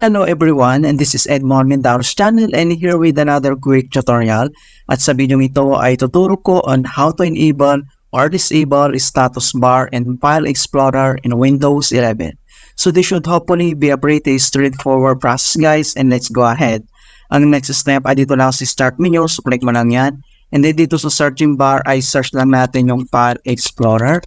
Hello everyone, and this is Edmond Mendaro's channel and here with another quick tutorial. At sa video ito ay tuturo ko on how to enable or disable status bar and File Explorer in Windows 11. So this should hopefully be a pretty straightforward process guys, and let's go ahead. Ang next step ay dito lang sa start menu, so click mo lang yan. And then dito sa searching bar ay search lang natin yung File Explorer.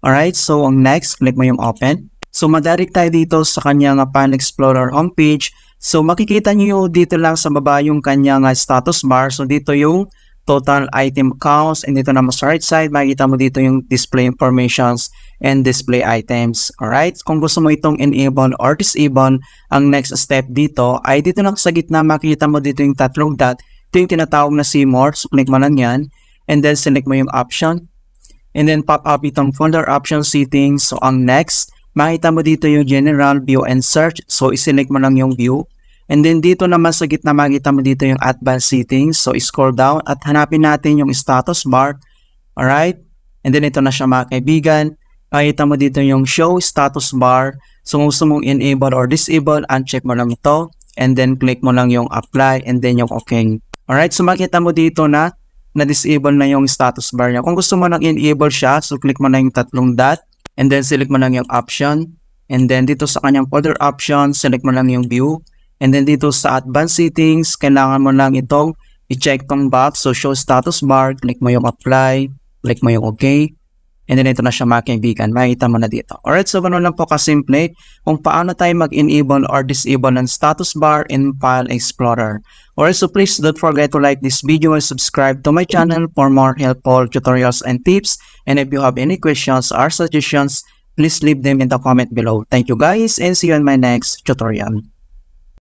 Alright, so ang next, click mo yung open. So madirect tayo dito sa kanyang File Explorer homepage. So makikita nyo dito lang sa baba yung kanyang status bar. So dito yung total item counts, and dito naman sa right side makikita mo dito yung display informations and display items. Alright, kung gusto mo itong enable or disable, ang next step dito ay dito lang sa gitna makikita mo dito yung tatlong dot. Ito yung tinatawag na see more. So click mo lang yan and then select mo yung option and then pop up itong folder option settings. So ang next, makita mo dito yung general view and search. So iselect mo lang yung view. And then dito naman sa gitna makita mo dito yung advanced settings. So scroll down at hanapin natin yung status bar. Alright. And then ito na siya mga kaibigan. Makita mo dito yung show status bar. So kung gusto mong enable or disable, uncheck mo lang ito. And then click mo lang yung apply and then yung okay. Alright. So makita mo dito na na-disable na yung status bar niya. Kung gusto mo nang enable siya, so click mo na yung tatlong dot. And then select mo lang yung option. And then dito sa kanyang folder option, select mo lang yung view. And then dito sa advanced settings, kailangan mo lang itong i-check tong box. So show status bar, click mo yung apply, click mo yung okay. And then ito na siya mga kaibigan, makikita mo na dito. Alright, so ganoon lang po kasimple kung paano tayo mag-enable or disable ng status bar in File Explorer. Alright, so please don't forget to like this video and subscribe to my channel for more helpful tutorials and tips. And if you have any questions or suggestions, please leave them in the comment below. Thank you guys and see you in my next tutorial.